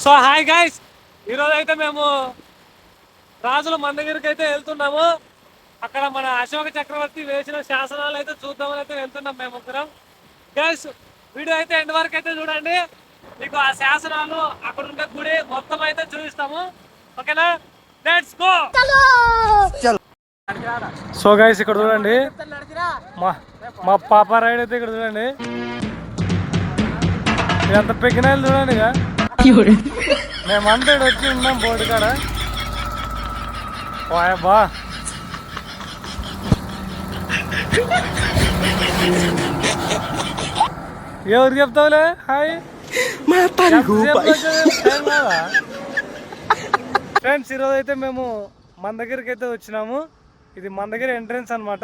So hi guys, ఈరోజు అయితే మేము రాజుల మందగిరికి అయితే వెళ్తున్నాము. అక్కడ మన అశోక చక్రవర్తి వేసిన శాసనాలు అయితే చూద్దామని అయితే వెళ్తున్నాం మేము ముగ్గురం. గైస్ వీడియో అయితే ఎండ్ వరకు అయితే చూడండి, మీకు ఆ శాసనాలు అక్కడ ఉండే గుడి మొత్తం అయితే చూపిస్తాము. ఓకేనా, లెట్స్ గో. సో గైస్ ఇక్కడ చూడండి, మా పాప రైడ్ అయితే ఇక్కడ చూడండి, ఎంత పెకినాయిలు చూడండి. మేమంతా ఇక్కడ వచ్చి ఉన్నాం బోర్డు కాడ. బా ఎవరు చెప్తావులే హాయ్. ఫ్రెండ్స్ ఈరోజు అయితే మేము మందగిరికి అయితే వచ్చినాము. ఇది మందగిరి ఎంట్రన్స్ అనమాట.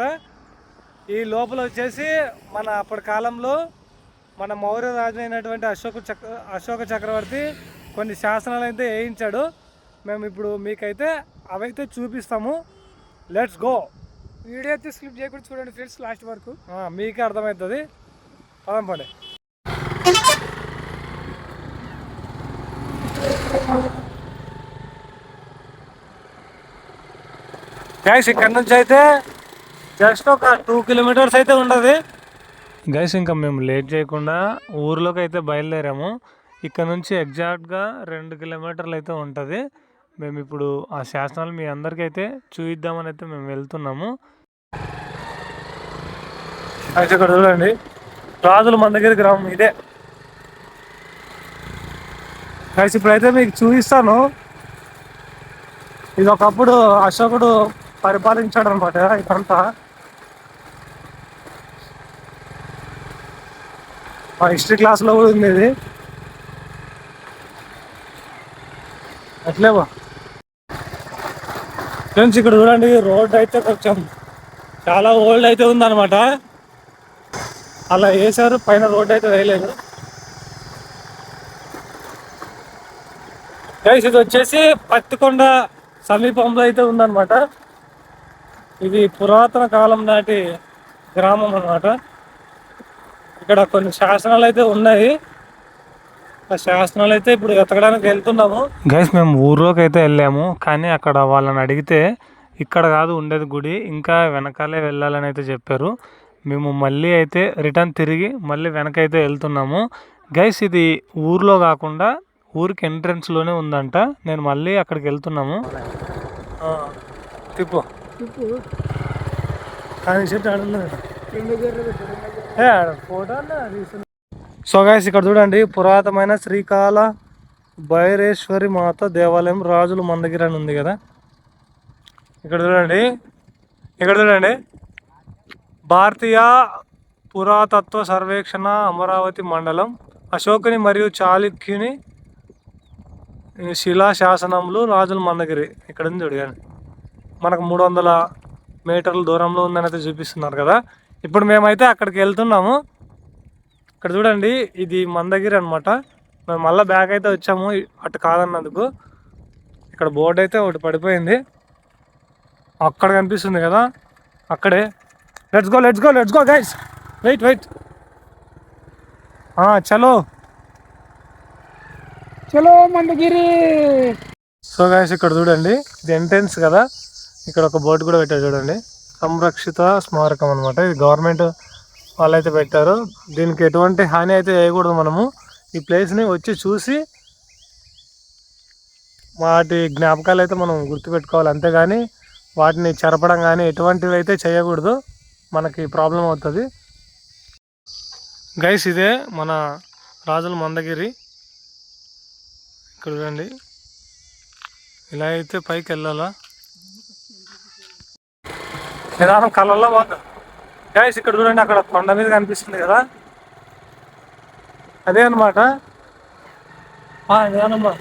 ఈ లోపల వచ్చేసి మన అప్పటి కాలంలో మన మౌర్య రాజు అయినటువంటి అశోక చక్రవర్తి కొన్ని శాసనాలు అయితే వేయించాడు. మేము ఇప్పుడు మీకైతే అవైతే చూపిస్తాము. Let's go. వీడియో అయితే స్కిప్ చేయకుండా చూడండి ఫ్రెండ్స్, లాస్ట్ వరకు మీకే అర్థమవుతుంది. పదం పడే గైస్, ఇక్కడ నుంచి అయితే జస్ట్ ఒక 2 కిలోమీటర్స్ అయితే ఉండదు. గైస్ ఇంకా మేము లేట్ చేయకుండా ఊర్లోకి అయితే బయలుదేరాము. ఇక్కడ నుంచి ఎగ్జాక్ట్గా 2 కిలోమీటర్లు అయితే ఉంటుంది. మేము ఇప్పుడు ఆ శాసనాలు మీ అందరికీ అయితే చూపిద్దామని అయితే మేము వెళ్తున్నాము. అయితే ఇక్కడ చూడండి, రాజుల మందగిరి గ్రామం ఇదే. గైస్ ఇప్పుడైతే మీకు చూపిస్తాను. ఇది ఒకప్పుడు అశోకుడు పరిపాలించాడు అనమాట ఇదంతా. మా హిస్టరీ క్లాస్లో కూడా ఉంది ఇది. అట్లేవా ఫ్రెండ్స్, ఇక్కడ చూడండి, రోడ్ అయితే కొంచెం చాలా ఓల్డ్ అయితే ఉందన్నమాట. అలా వేసారు, పైన రోడ్ అయితే వేయలేదు. గైస్ ఇది వచ్చేసి పత్తికొండ సమీపంలో అయితే ఉందన్నమాట. ఇది పురాతన కాలం నాటి గ్రామం అన్నమాట. ఇక్కడ కొన్ని శాసనాలు అయితే ఉన్నాయి. ఆ శాసనాలు అయితే ఇప్పుడు వెతకడానికి వెళ్తున్నాము. గైస్ మేము ఊర్లోకి అయితే వెళ్ళాము, కానీ అక్కడ వాళ్ళని అడిగితే ఇక్కడ కాదు ఉండేది గుడి, ఇంకా వెనకాలే వెళ్ళాలని అయితే చెప్పారు. మేము మళ్ళీ అయితే రిటర్న్ తిరిగి మళ్ళీ వెనకైతే వెళ్తున్నాము. గైస్ ఇది ఊర్లో కాకుండా ఊరికి ఎంట్రన్స్లోనే ఉందంట. నేను మళ్ళీ అక్కడికి వెళ్తున్నాము. తిప్పు కానీ ఫోటో. సో గైస్ ఇక్కడ చూడండి, పురాతనమైన శ్రీకాళ భైరేశ్వరి మాత దేవాలయం రాజుల మందగిరి అని ఉంది కదా. ఇక్కడ చూడండి, భారతీయ పురాతత్వ సర్వేక్షణ అమరావతి మండలం అశోకుని మరియు చాళుక్యుని శిలా శాసనములు రాజుల మందగిరి ఇక్కడ ఉంది చూడండి. మనకు 300 మీటర్ల దూరంలో ఉందని అయితే చూపిస్తున్నారు కదా. ఇప్పుడు మేమైతే అక్కడికి వెళ్తున్నాము. ఇక్కడ చూడండి, ఇది మందగిరి అనమాట. మేము మళ్ళీ బ్యాక్ అయితే వచ్చాము అటు కాదన్నందుకు. ఇక్కడ బోర్డు అయితే ఒకటి పడిపోయింది, అక్కడ కనిపిస్తుంది కదా, అక్కడే. Let's go guys. వెయిట్ చలో మందగిరి. సో గైస్ ఇక్కడ చూడండి, ఇది ఎంట్రన్స్ కదా. ఇక్కడ ఒక బోర్డు కూడా పెట్టారు చూడండి, సంరక్షిత స్మారకం అనమాట. ఇది గవర్నమెంట్ వాళ్ళైతే పెట్టారు. దీనికి ఎటువంటి హాని అయితే చేయకూడదు. మనము ఈ ప్లేస్ని వచ్చి చూసి వాటి జ్ఞాపకాలు అయితే మనం గుర్తుపెట్టుకోవాలి, అంతేగాని వాటిని చెరపడం కానీ ఎటువంటివి అయితే చేయకూడదు, మనకి ప్రాబ్లం అవుతుంది. గైస్ ఇదే మన రాజుల మందగిరి. ఇక్కడ చూడండి, ఇలా అయితే పైకి వెళ్ళాలా, నిదానం కళ్ళల్లో పోతా. గైస్ ఇక్కడ చూడండి, అక్కడ కొండ మీద కనిపిస్తుంది కదా, అదే అనమాట. నిదానమ్మా,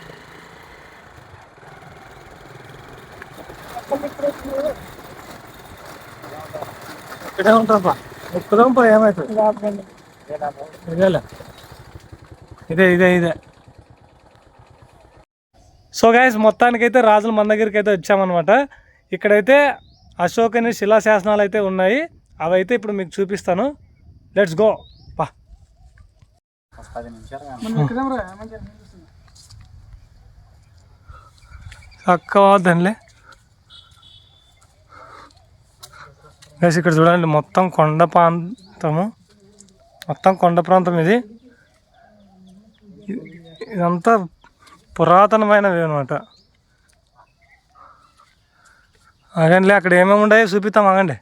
ఇక్కడే ఉంటాపా, ఎక్కుదాంపా, ఏమవుతుంది. ఇదే. సో గైస్ మొత్తానికైతే రాజుల మందగిరికి అయితే వచ్చామన్నమాట. ఇక్కడైతే అశోకుని శిలాశాసనాలు అయితే ఉన్నాయి, అవైతే ఇప్పుడు మీకు చూపిస్తాను. Let's go. చక్కవద్దంలే గైస్. ఇక్కడ చూడండి మొత్తం కొండ ప్రాంతం ఇది. ఇదంతా పురాతనమైనవి అనమాట. ఆగండిలే, అక్కడ ఏమేమి ఉన్నాయి చూపిస్తాం. ఆగండి,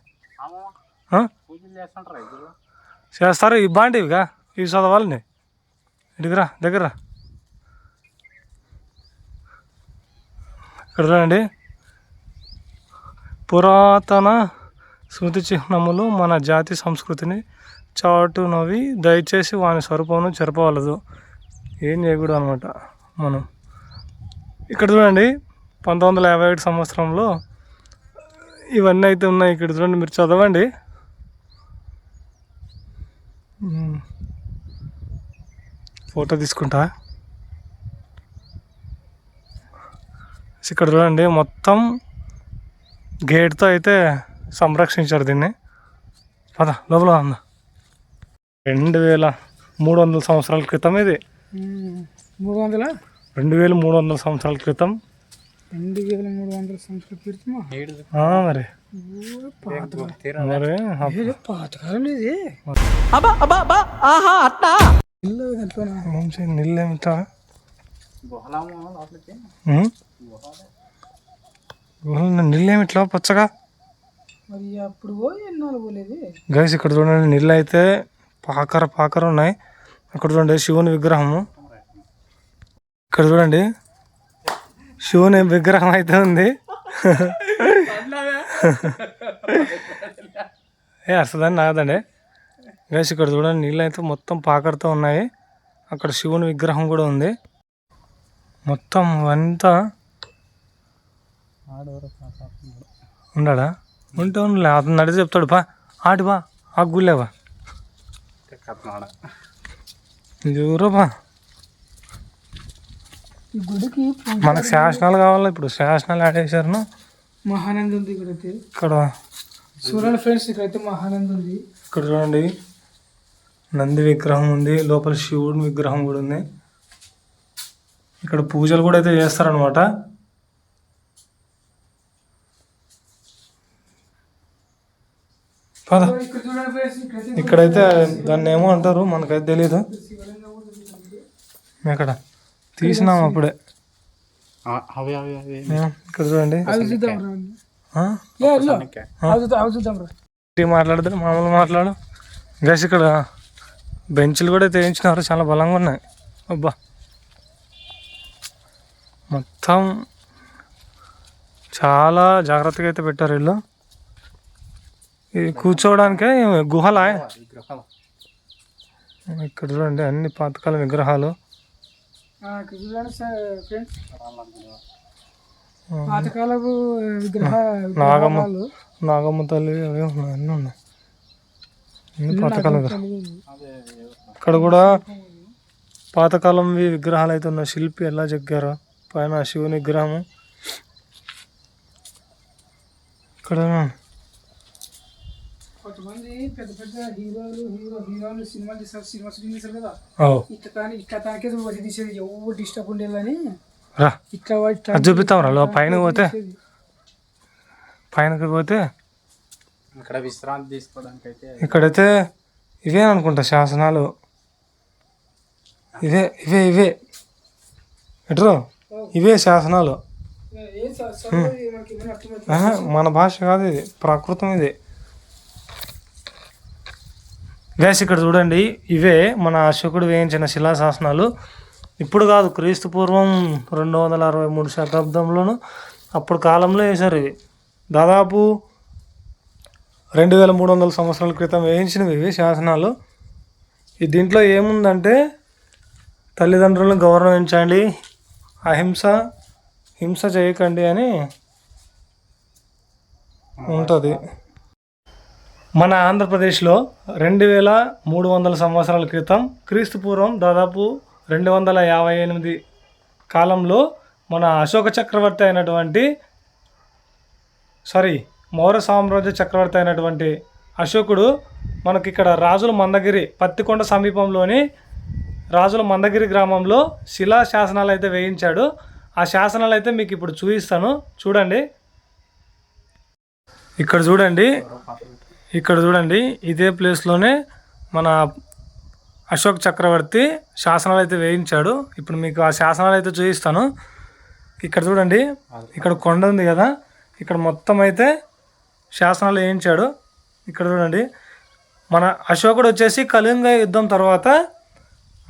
చేస్తారు ఇవ్వండివిగా, ఇవి చదవాలండి. ఇటుకురా దగ్గర. ఇక్కడ చూడండి, పురాతన స్మృతి చిహ్నములు మన జాతి సంస్కృతిని చాటునవి, దయచేసి వాని స్వరూపమును చెరపవలదు. ఏం చేయకూడదు అనమాట మనం. ఇక్కడ చూడండి 1951 సంవత్సరంలో ఇవన్నీ అయితే ఉన్నాయి. ఇక్కడ చూడండి, మీరు చదవండి. ఫోటో తీసుకుంటా. ఇక్కడ చూడండి మొత్తం గేట్తో అయితే సంరక్షించారు దీన్ని. పద లోపల ఉందా. 2300 సంవత్సరాల క్రితం ఇది. 2300 సంవత్సరాల క్రితం. 2300 సంవత్సరాల క్రితం మరి పాతకాలం ఇది. నీళ్ళు ఏమిటా నీళ్ళు ఏమిట్లా పచ్చగా మరి అప్పుడు ఎన్నాళ్ళు పోలేదు గైస్. ఇక్కడ చూడండి నీళ్ళు అయితే పాకర ఉన్నాయి. అక్కడ చూడండి శివుని విగ్రహము. ఇక్కడ చూడండి శివుని విగ్రహం అయితే ఉంది. అసలు నాదండి గైస్. ఇక్కడ చూడండి నీళ్ళు అయితే మొత్తం పాకరతో ఉన్నాయి. అక్కడ శివుని విగ్రహం కూడా ఉంది. మొత్తం అంతా ఉండడా ఉంటే ఉండలే, అతను నడిచి చెప్తాడు. బా ఆటి బా ఆ గుళ్ళేవా ఎవరో బా. గుడికి మనకు శాసనాలు కావాలి. ఇప్పుడు శాసనాలు యాడ్ చేశారు. మహానంది ఉంది ఇక్కడ చూడండి ఫ్రెండ్స్. ఇక్కడైతే మహానంది ఉంది. ఇక్కడ చూడండి నంది విగ్రహం ఉంది. లోపల శివుడి విగ్రహం కూడా ఉంది. ఇక్కడ పూజలు కూడా అయితే చేస్తారనమాట. ఇక్కడైతే దాన్ని ఏమో అంటారు, మనకైతే తెలీదు. ఇక్కడ తీసినాం అప్పుడే. ఇక్కడ చూడండి మాట్లాడతారు, మామూలు మాట్లాడు గైస్. ఇక్కడ బెంచ్లు కూడా తెయించినారు, చాలా బలంగా ఉన్నాయి. అబ్బా మొత్తం చాలా జాగ్రత్తగా అయితే పెట్టారు వీళ్ళు. ఇది కూర్చోవడానికే గుహలా. ఇక్కడ చూడండి అన్ని పాతకాల విగ్రహాలు. పాతకాలపు నాగమ్మ తల్లి అవి ఉన్నాయి, అన్నీ ఉన్నాయి. అన్ని పాతకాల విగ్రహాలు. ఇక్కడ కూడా పాతకాలం విగ్రహాలు అయితే ఉన్నాయి. శిల్పి ఎలా చెక్కారో పైన శివుని విగ్రహము. ఇక్కడ కొంతమంది పెద్ద పెద్ద హీరోలు సినిమాలు తీస్తారు కదా. ఇట్లా తానికే తీసేది ఎవరు డిస్టర్బ్ ఉండేదని ఇట్లా చూపిస్తాం రా. పైనకి పోతే ఇక్కడ విశ్రాంతి తీసుకోవడానికి అయితే ఇక్కడైతే ఇవే అనుకుంటా శాసనాలు. ఇవే ఎట్రో ఇవే శాసనాలు. మన భాష కాదు ఇది, ప్రాకృతం ఇది గైస్. ఇక్కడ చూడండి ఇవే మన అశోకుడు వేయించిన శిలాశాసనాలు. ఇప్పుడు కాదు, క్రీస్తు పూర్వం 263 శతాబ్దంలోను అప్పుడు కాలంలో వేశారు ఇవి. దాదాపు 2300 సంవత్సరాల క్రితం వేయించినవి ఇవి శాసనాలు. దీంట్లో ఏముందంటే తల్లిదండ్రులను గౌరవించండి, హింస చేయకండి అని ఉంటుంది. మన ఆంధ్రప్రదేశ్లో 2300 సంవత్సరాల క్రితం క్రీస్తు పూర్వం దాదాపు 258 కాలంలో మన అశోక చక్రవర్తి అయినటువంటి మౌర్య సామ్రాజ్య చక్రవర్తి అయినటువంటి అశోకుడు మనకి ఇక్కడ రాజుల మందగిరి పత్తికొండ సమీపంలోని రాజుల మందగిరి గ్రామంలో శిలా శాసనాలు అయితే వేయించాడు. ఆ శాసనాలు అయితే మీకు ఇప్పుడు చూపిస్తాను, చూడండి. ఇక్కడ చూడండి, ఇదే ప్లేస్లోనే మన అశోక్ చక్రవర్తి శాసనాలు అయితే వేయించాడు. ఇప్పుడు మీకు ఆ శాసనాలు అయితే చూపిస్తాను. ఇక్కడ చూడండి, ఇక్కడ కొండ ఉంది కదా, ఇక్కడ మొత్తం అయితే శాసనాలు వేయించాడు. ఇక్కడ చూడండి, మన అశోకుడు వచ్చేసి కళింగ యుద్ధం తర్వాత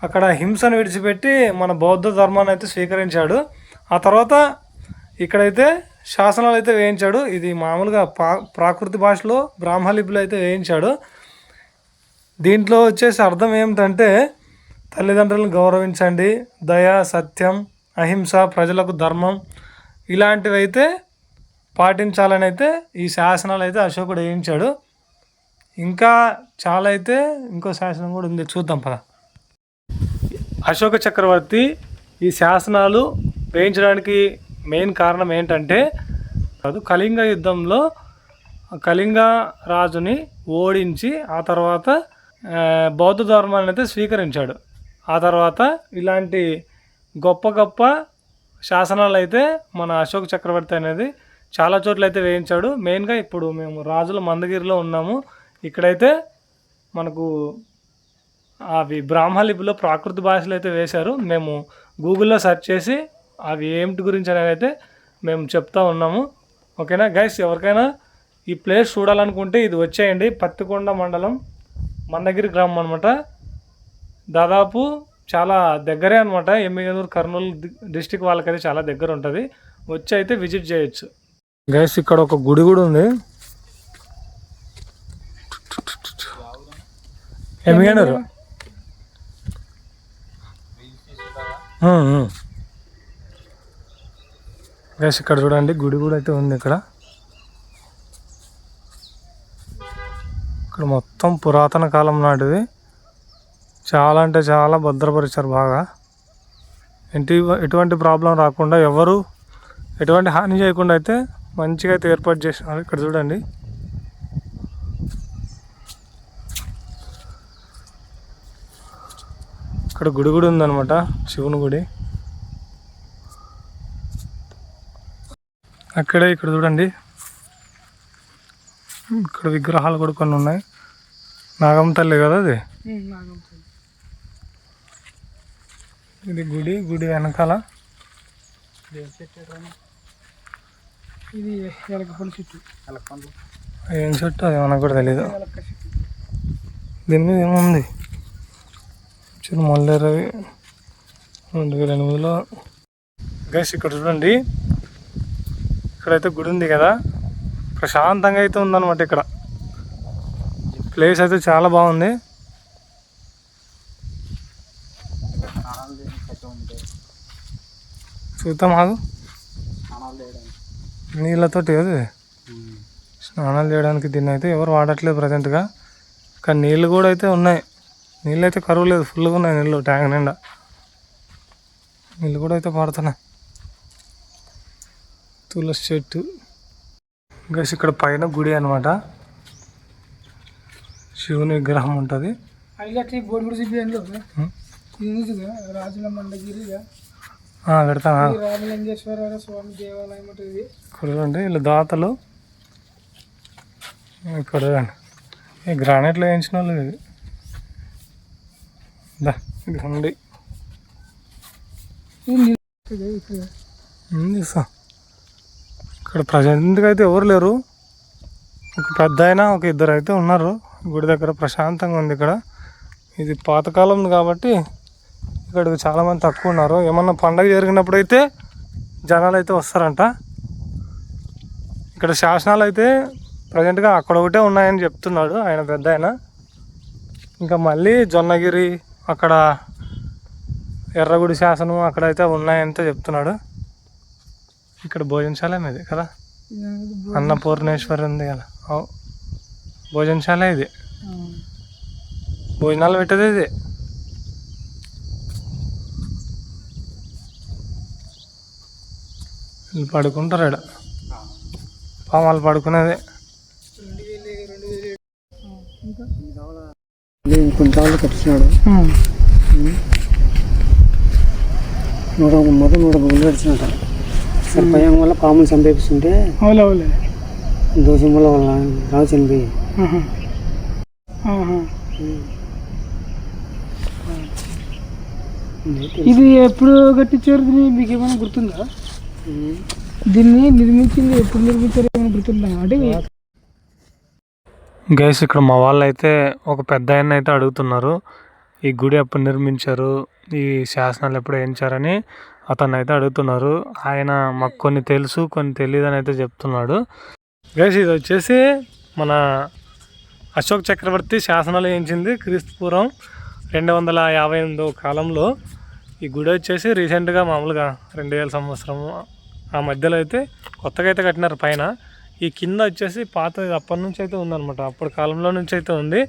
అక్కడ హింసను విడిచిపెట్టి మన బౌద్ధ ధర్మాన్ని అయితే స్వీకరించాడు. ఆ తర్వాత ఇక్కడైతే శాసనాలు అయితే వేయించాడు. ఇది మామూలుగా ప్రాకృతి భాషలో బ్రాహ్మలిపిలో అయితే వేయించాడు. దీంట్లో వచ్చేసి అర్థం ఏమిటంటే తల్లిదండ్రులను గౌరవించండి, దయ, సత్యం, అహింస, ప్రజలకు ధర్మం ఇలాంటివి అయితే పాటించాలని అయితే ఈ శాసనాలు అయితే అశోకుడు వేయించాడు. ఇంకా చాలా అయితే ఇంకో శాసనం కూడా ఉంది, చూద్దాం పద. అశోక చక్రవర్తి ఈ శాసనాలు వేయించడానికి మెయిన్ కారణం ఏంటంటే కళింగ యుద్ధంలో కళింగ రాజుని ఓడించి ఆ తర్వాత బౌద్ధ ధర్మాన్ని అయితే స్వీకరించాడు. ఆ తర్వాత ఇలాంటి గొప్ప గొప్ప శాసనాలు అయితే మన అశోక చక్రవర్తి అనేది చాలా చోట్ల అయితే వేయించాడు. మెయిన్గా ఇప్పుడు మేము రాజుల మందగిరిలో ఉన్నాము. ఇక్కడైతే మనకు అవి బ్రాహ్మలిపిలో ప్రాకృతి భాషలో అయితే వేశారు. మేము గూగుల్లో సెర్చ్ చేసి అవి ఏమిటి గురించి అనేది అయితే మేము చెప్తా ఉన్నాము. ఓకేనా గైస్, ఎవరికైనా ఈ ప్లేస్ చూడాలనుకుంటే ఇది వచ్చేయండి. పత్తికొండ మండలం, మందగిరి గ్రామం అనమాట. దాదాపు చాలా దగ్గరే అనమాట. ఎమ్మిగనూరు, కర్నూలు డిస్టిక్ వాళ్ళకైతే చాలా దగ్గర ఉంటుంది. వచ్చి అయితే విజిట్ చేయొచ్చు. గైస్, ఇక్కడ ఒక గుడి కూడా ఉంది. ఎమ్మిగనూరు గైస్, ఇక్కడ చూడండి గుడి కూడా అయితే ఉంది. ఇక్కడ మొత్తం పురాతన కాలం నాటిది. చాలా అంటే చాలా భద్రపరిచారు బాగా. ఎటువంటి ప్రాబ్లం రాకుండా, ఎవరు ఎటువంటి హాని చేయకుండా అయితే మంచిగా అయితే ఏర్పాటు చేసినారు. ఇక్కడ చూడండి, ఇక్కడ గుడి కూడా ఉందన్నమాట, శివుని గుడి. అక్కడే ఇక్కడ చూడండి, ఇక్కడ విగ్రహాలు కూడా కొన్ని ఉన్నాయి. నాగమ్మ తల్లి కదా అది. ఇది గుడి వెనకాల ఇది ఎలకపండు చెట్టు. ఏం చెట్టు అది మనకు కూడా తెలీదు. దీని మీద ఏముంది, మల్లేరవి 2008లో. గైస్, ఇక్కడ చూడండి, ఇక్కడైతే గుడి ఉంది కదా, ప్రశాంతంగా అయితే ఉందన్నమాట. ఇక్కడ ప్లేస్ అయితే చాలా బాగుంది. చూద్దాం ఆగు. నీళ్ళతోటి అది స్నానాలు చేయడానికి దీన్ని అయితే ఎవరు వాడట్లేదు ప్రజెంట్గా. కానీ నీళ్ళు కూడా అయితే ఉన్నాయి. నీళ్ళు అయితే కరువు లేదు, ఫుల్గా ఉన్నాయి నీళ్ళు. ట్యాంక్ నిండా నీళ్ళు కూడా అయితే పడుతున్నాయి. తులసి చెట్టు. గైస్, ఇక్కడ పైన గుడి అనమాట, శివుని విగ్రహం ఉంటుంది. బోర్డు కూడా చూపించండి. రాజుల మందగిరి పెడతాను. రామలింగేశ్వర స్వామి దేవాలయం ఉంటుంది. ఇక్కడ చూడండి, వీళ్ళు దాతలు. ఇక్కడ ఈ గ్రానైట్లో వేయించిన వాళ్ళు ఇది. ఇది ఉండి ఇక్కడ ప్రజెంట్గా అయితే ఎవరు లేరు. ఒక పెద్ద అయినా ఒక ఇద్దరు అయితే ఉన్నారు గుడి దగ్గర. ప్రశాంతంగా ఉంది ఇక్కడ. ఇది పాతకాలం కాబట్టి ఇక్కడికి చాలామంది తక్కువ ఉన్నారు. ఏమన్నా పండగ జరిగినప్పుడు అయితే జనాలు అయితే వస్తారంట. ఇక్కడ శాసనాలు అయితే ప్రజెంట్గా అక్కడ ఒకటే ఉన్నాయని చెప్తున్నాడు ఆయన, పెద్ద ఆయన. ఇంకా మళ్ళీ జొన్నగిరి, అక్కడ ఎర్రగుడి శాసనం అక్కడైతే ఉన్నాయంటే చెప్తున్నాడు. ఇక్కడ భోజనశాల ఇది కదా, అన్నపూర్ణేశ్వరి ఉంది కదా, భోజనశాల ఇది. భోజనాలు పెట్టేది ఇది. వీళ్ళు పడుకుంటారు ఇక్కడ, పామాలు పడుకునేది. కొంత కట్టినాడు. మొత్తం 100 గడిచినట సర్పయం వల్ల పాములు చంపేస్తుంటే అవులే అవులే దోషం వల్ల వాళ్ళ రావు చనిపోయి ఇది ఎప్పుడు కట్టించారు దీన్ని మీకు ఏమైనా గుర్తుందా? దీన్ని నిర్మించింది ఎప్పుడు నిర్మించారు ఏమైనా గుర్తుందా? అంటే గైస్ ఇక్కడ మా వాళ్ళు అయితే ఒక పెద్ద ఆయన అయితే అడుగుతున్నారు ఈ గుడి ఎప్పుడు నిర్మించారు, ఈ శాసనాలు ఎప్పుడు వేయించారని అతన్ని అయితే అడుగుతున్నారు. ఆయన మాకు కొన్ని తెలుసు కొన్ని తెలియదు అని అయితే చెప్తున్నాడు. గైస్ ఇది వచ్చేసి మన అశోక్ చక్రవర్తి శాసనాలు వేయించింది క్రీస్తుపూర్వం 258 కాలంలో. ఈ గుడి వచ్చేసి రీసెంట్గా మామూలుగా 2000 సంవత్సరం ఆ మధ్యలో అయితే కొత్తగా అయితే కట్టినారు పైన. ఈ కింద వచ్చేసి పాత అప్పటి నుంచి అయితే ఉందన్నమాట, అప్పటి కాలంలో నుంచి అయితే ఉంది.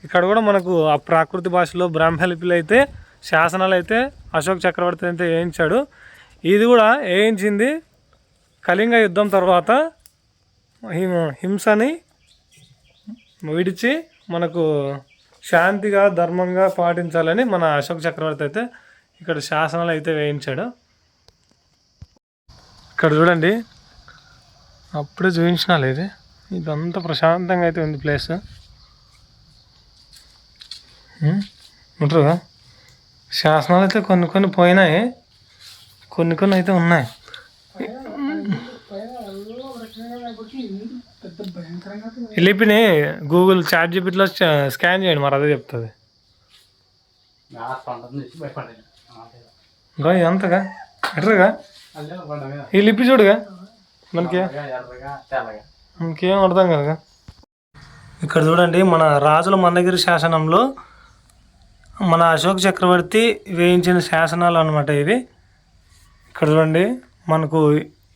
ఇక్కడ కూడా మనకు ఆ ప్రాకృతి భాషలో బ్రాహ్మణ లిపిలో అయితే శాసనాలు అయితే అశోక్ చక్రవర్తి అయితే వేయించాడు. ఇది కూడా వేయించింది కళింగ యుద్ధం తర్వాత హింసని విడిచి మనకు శాంతిగా ధర్మంగా పాటించాలని మన అశోక్ చక్రవర్తి అయితే ఇక్కడ శాసనాలు అయితే వేయించాడు. ఇక్కడ చూడండి అప్పుడే చూపించినాలి ఇది, ఇదంతా ప్రశాంతంగా అయితే ఉంది ప్లేస్. ఉంటారుగా శాసనాలు అయితే కొన్ని కొన్ని పోయినాయి, కొన్ని కొన్ని అయితే ఉన్నాయి. ఈ లిపిని గూగుల్ చాట్ జీపీటీలో స్కాన్ చేయండి, మరి అదే చెప్తుంది. ఇంకా ఎంతగా ఎట్రగా ఈ లిపి చూడుగా మనకి ఇంకేం అర్థం కదా. ఇక్కడ చూడండి మన రాజుల మందగిరి శాసనంలో మన అశోక్ చక్రవర్తి వేయించిన శాసనాలు అనమాట ఇవి. ఇక్కడ చూడండి మనకు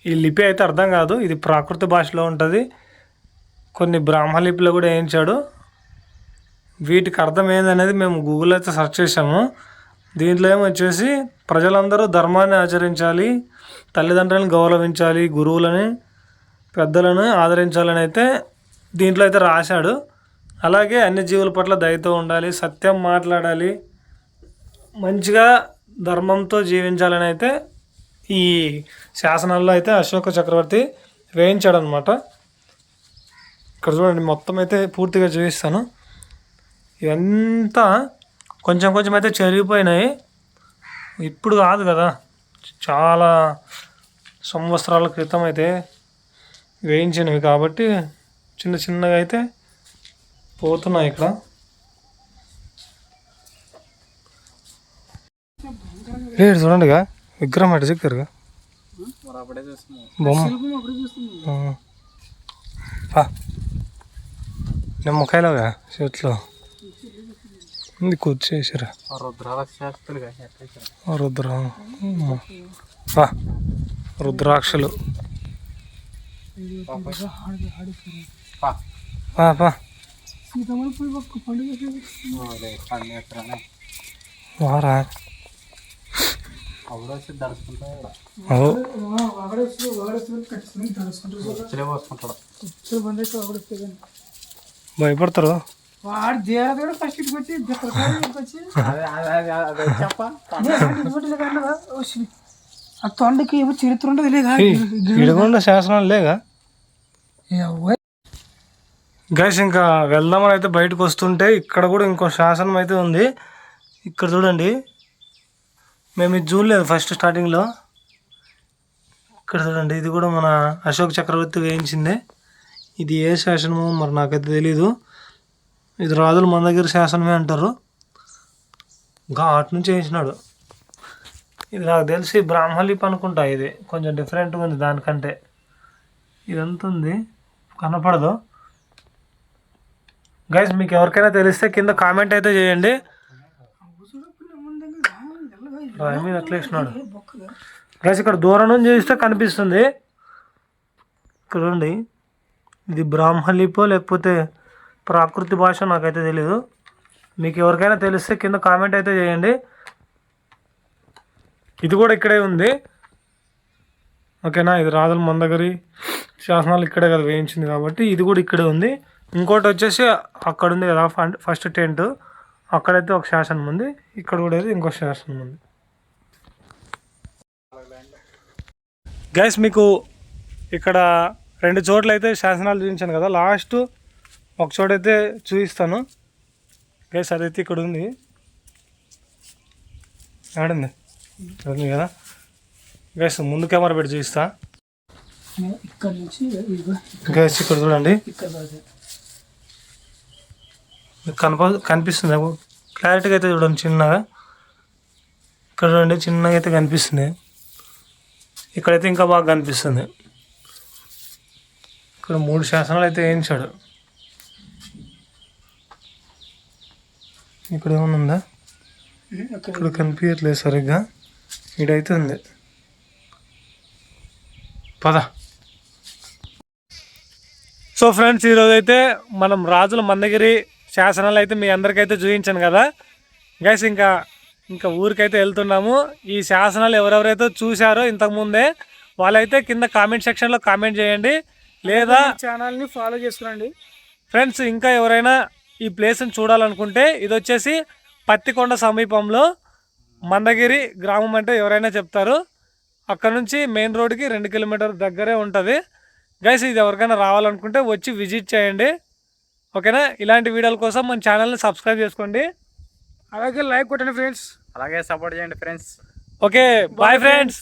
ఈ లిపి అయితే అర్థం కాదు, ఇది ప్రాకృత భాషలో ఉంటుంది. కొన్ని బ్రాహ్మణ లిపిలో కూడా వేయించాడు. వీటికి అర్థం ఏందనేది మేము గూగుల్లో అయితే సెర్చ్ చేసాము. దీంట్లో ఏమొచ్చేసి ప్రజలందరూ ధర్మాన్ని ఆచరించాలి, తల్లిదండ్రులను గౌరవించాలి, గురువులని పెద్దలను ఆదరించాలని అయితే దీంట్లో అయితే రాశాడు. అలాగే అన్ని జీవుల పట్ల దయతో ఉండాలి, సత్యం మాట్లాడాలి, మంచిగా ధర్మంతో జీవించాలని అయితే ఈ శాసనాల్లో అయితే అశోక చక్రవర్తి వేయించాడు అనమాట. ఇక్కడ చూడండి మొత్తం అయితే పూర్తిగా చూపిస్తాను. ఇవంతా కొంచెం కొంచెం అయితే చెరిగిపోయినాయి, ఇప్పుడు కాదు కదా, చాలా సంవత్సరాల క్రితం అయితే వేయించినవి కాబట్టి చిన్న చిన్నగా అయితే పోతున్నాయి. ఇక్కడ లేదు చూడండిగా విగ్రహం అటు చెక్కారుగా బొమ్మ నిమ్మకాయలుగా చెట్లు ఇది కూర్చేసారా రుద్రాక్షలు వారా భయపడతారు వాడు దేవత కూడా ఫస్ట్ ఇటుకు వచ్చి ఆ తొండకి ఏమో చరిత్ర ఉండదు లేగా, ఇడగొండ శాసనాలు లేగా గైస్. ఇంకా వెళ్దామని అయితే బయటకు వస్తుంటే ఇక్కడ కూడా ఇంకో శాసనం అయితే ఉంది. ఇక్కడ చూడండి, మేము ఇది చూడలేదు ఫస్ట్ స్టార్టింగ్లో. ఇక్కడ చూడండి, ఇది కూడా మన అశోక్ చక్రవర్తి వేయించిందే. ఇది ఏ శాసనమో మరి నాకైతే తెలీదు. ఇది రాజుల మందగిరి శాసనమే అంటారు. ఘాట్ నుంచి వేయించినాడు. ఇది నాకు తెలిసి బ్రాహ్మణ లిపి అనుకుంటా. ఇది కొంచెం డిఫరెంట్గా ఉంది దానికంటే. ఇదంతా ఉంది కనపడదు. గైస్ మీకు ఎవరికైనా తెలిస్తే కింద కామెంట్ అయితే చేయండి. రాయి మీద అట్లా వేసినాడు గైస్. ఇక్కడ దూరం నుంచి చూస్తే కనిపిస్తుంది. ఇక్కడ చూడండి, ఇది బ్రాహ్మణ లిపో లేకపోతే ప్రాకృతి భాష నాకైతే తెలీదు. మీకు ఎవరికైనా తెలిస్తే కింద కామెంట్ అయితే చేయండి. ఇది కూడా ఇక్కడే ఉంది, ఓకేనా. ఇది రాజుల మందగిరి శాసనాలు ఇక్కడే కదా వేయించింది కాబట్టి ఇది కూడా ఇక్కడే ఉంది. ఇంకోటి వచ్చేసి అక్కడ ఉంది కదా ఫస్ట్ టెంట్, అక్కడైతే ఒక శాసనం ఉంది. ఇక్కడ కూడా అయితే ఇంకో శాసనం ఉంది. గైస్ మీకు ఇక్కడ 2 చోట్ల అయితే శాసనాలు చూపించాను కదా, లాస్ట్ ఒక చోట అయితే చూపిస్తాను గైస్. అదైతే ఇక్కడ ఉంది, ఆడింది ఉంది కదా గైస్. ముందు కెమెరా పెట్టి చూపిస్తా ఇక్కడ నుంచి గైస్. ఇక్కడ చూడండి, ఇక్కడ దాకా. కనిపిస్తుంది క్లారిటీగా అయితే చూడండి చిన్నగా. ఇక్కడ చూడండి చిన్నగా అయితే కనిపిస్తుంది. ఇక్కడైతే ఇంకా బాగా కనిపిస్తుంది. ఇక్కడ 3 శాసనాలు అయితే వేయించాడు. ఇక్కడ ఏమన్నా ఉందా? ఇక్కడ కనిపించట్లేదు సరిగ్గా. ఇడైతే ఉంది. పద. సో ఫ్రెండ్స్, ఈరోజు అయితే మనం రాజుల మందగిరి శాసనాలు అయితే మీ అందరికైతే చూపించాను కదా గైస్. ఇంకా ఊరికైతే వెళ్తున్నాము. ఈ శాసనాలు ఎవరెవరైతే చూశారో ఇంతకుముందే వాళ్ళైతే కింద కామెంట్ సెక్షన్లో కామెంట్ చేయండి, లేదా ఛానల్ని ఫాలో చేసుకోండి ఫ్రెండ్స్. ఇంకా ఎవరైనా ఈ ప్లేస్ని చూడాలనుకుంటే ఇది వచ్చేసి పత్తికొండ సమీపంలో మందగిరి గ్రామం అంటే ఎవరైనా చెప్తారు. అక్కడ నుంచి మెయిన్ రోడ్కి 2 కిలోమీటర్ దగ్గరే ఉంటుంది గైస్. ఇది ఎవరికైనా రావాలనుకుంటే వచ్చి విజిట్ చేయండి, ఓకేనా. ఇలాంటి వీడియోల కోసం మన ఛానల్ని సబ్స్క్రైబ్ చేసుకోండి, అలాగే లైక్ కొట్టండి ఫ్రెండ్స్. అలాగే సపోర్ట్ చేయండి ఫ్రెండ్స్. Okay bye friends.